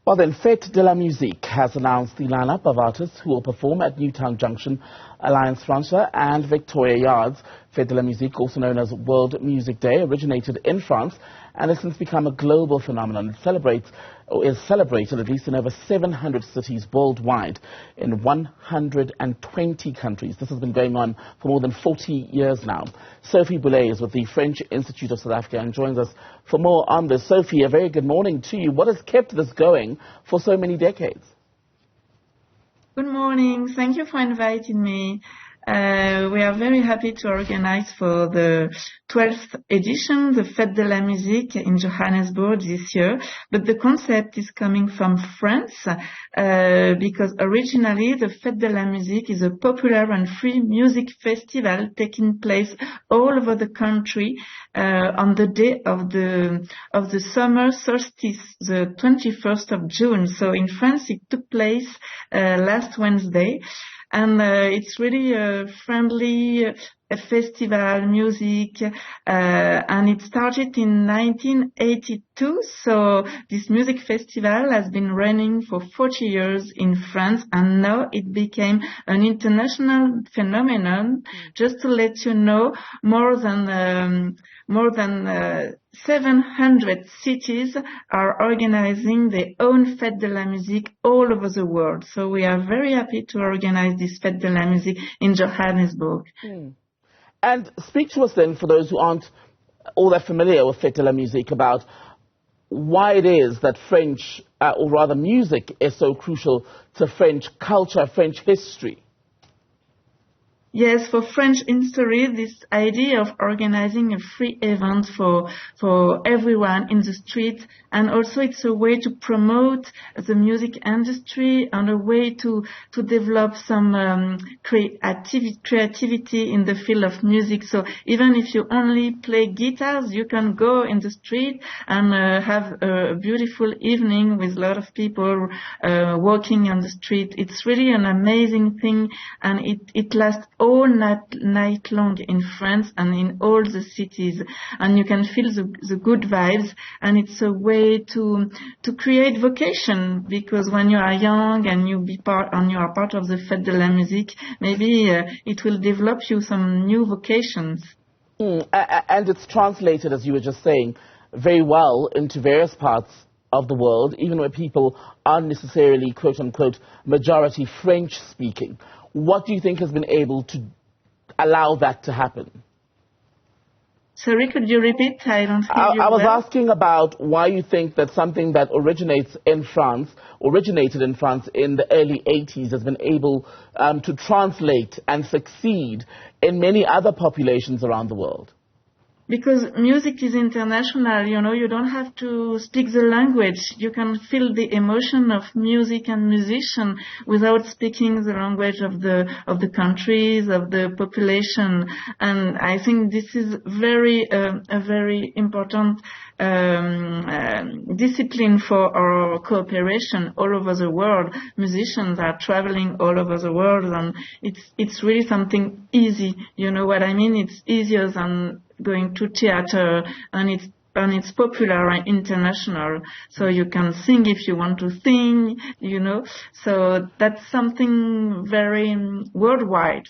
Well then, Fête de la Musique has announced the lineup of artists who will perform at Newtown Junction, Alliance Francaise and Victoria Yards. Fête de la Musique, also known as World Music Day, originated in France and has since become a global phenomenon. It is celebrated at least in over 700 cities worldwide in 120 countries. This has been going on for more than 40 years now. Sophie Boule is with the French Institute of South Africa and joins us for more on this. Sophie, a very good morning to you. What has kept this going for so many decades? Good morning. Thank you for inviting me. We are very happy to organize for the 12th edition, the Fête de la Musique in Johannesburg this year. But the concept is coming from France, because originally the Fête de la Musique is a popular and free music festival taking place all over the country, on the day of the summer solstice, the 21st of June. So in France it took place last Wednesday. And it's really a friendly festival music, and it started in 1982. So this music festival has been running for 40 years in France, and now it became an international phenomenon. Just to let you know, more than 700 cities are organizing their own Fête de la Musique all over the world. So we are very happy to organize this Fête de la Musique in Johannesburg. And speak to us then, for those who aren't all that familiar with Fête de la Musique, about why it is that French, or rather music, is so crucial to French culture, French history. Yes, for French history, this idea of organizing a free event for everyone in the street, and also it's a way to promote the music industry and a way to develop some creativity in the field of music. So even if you only play guitars, you can go in the street and have a beautiful evening with a lot of people walking on the street. It's really an amazing thing, and it lasts all night long in France and in all the cities, and you can feel the good vibes, and it's a way to create vocation, because when you are young and you are part of the Fête de la Musique, maybe it will develop you some new vocations. And it's translated, as you were just saying, very well into various parts of the world, even where people aren't necessarily quote-unquote majority French-speaking. What do you think has been able to allow that to happen? Sorry, could you repeat? I don't hear you. I was asking about why you think that something that originated in France in the early 80s has been able to translate and succeed in many other populations around the world. Because music is international, you don't have to speak the language. You can feel the emotion of music and musician without speaking the language of the countries, of the population. And I think this is a very important discipline for our cooperation all over the world. Musicians are traveling all over the world, and it's really something easy. You know what I mean? It's easier than going to theater, and it's popular and international. So you can sing if you want to sing, So that's something very worldwide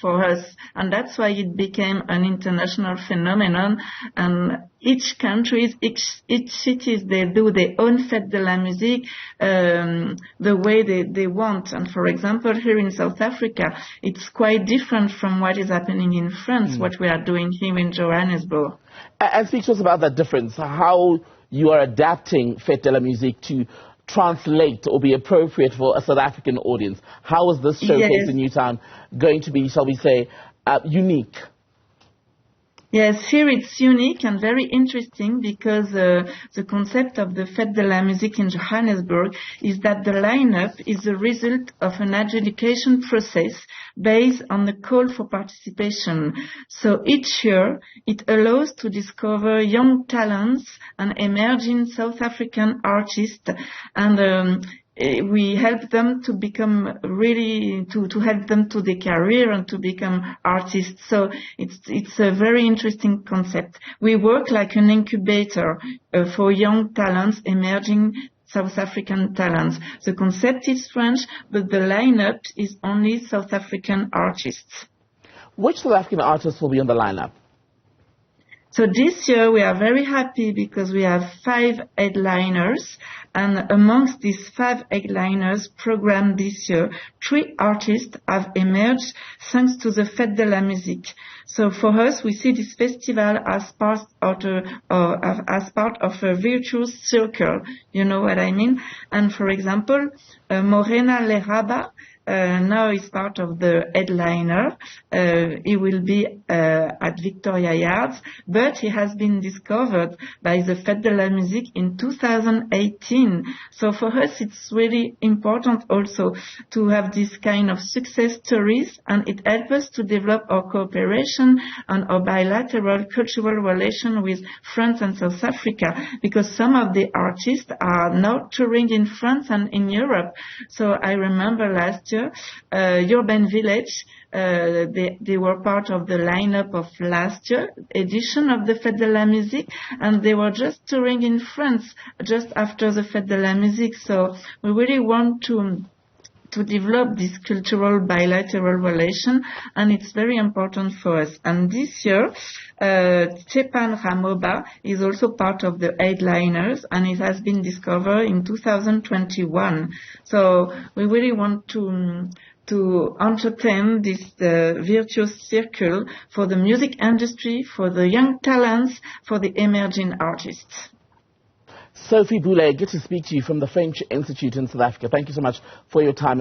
for us, and that's why it became an international phenomenon. And each country, each cities, they do their own Fête de la Musique the way they want. And for example, here in South Africa, it's quite different from what is happening in France, what we are doing here in Johannesburg. And speak to us about that difference, how you are adapting Fête de la Musique to translate or be appropriate for a South African audience. How is this showcase in Newtown going to be, shall we say, unique? Yes, here it's unique and very interesting, because the concept of the Fête de la Musique in Johannesburg is that the lineup is the result of an adjudication process based on the call for participation. So each year it allows to discover young talents and emerging South African artists, and we help them to become really, to help them to their career and to become artists. So it's a very interesting concept. We work like an incubator for young talents, emerging South African talents. The concept is French, but the lineup is only South African artists. Which South African artists will be on the lineup? So this year we are very happy because we have 5 headliners, and amongst these 5 headliners programmed this year, 3 artists have emerged thanks to the Fête de la Musique. So for us, we see this festival as part of a virtuous circle. You know what I mean? And for example, Morena Leraba now is part of the headliner. He will be at Victoria Yards, but he has been discovered by the Fête de la Musique in 2018. So for us, it's really important also to have this kind of success stories, and it helps us to develop our cooperation and our bilateral cultural relation with France and South Africa, because some of the artists are now touring in France and in Europe. So I remember last year, Urban Village, they were part of the lineup of last year edition of the Fête de la Musique, and they were just touring in France just after the Fête de la Musique. So we really want to develop this cultural bilateral relation, and it's very important for us. And this year, Stepan Ramoba is also part of the headliners, and it has been discovered in 2021. So we really want to entertain this virtuous circle for the music industry, for the young talents, for the emerging artists. Sophie Boule, good to speak to you from the French Institute in South Africa. Thank you so much for your time.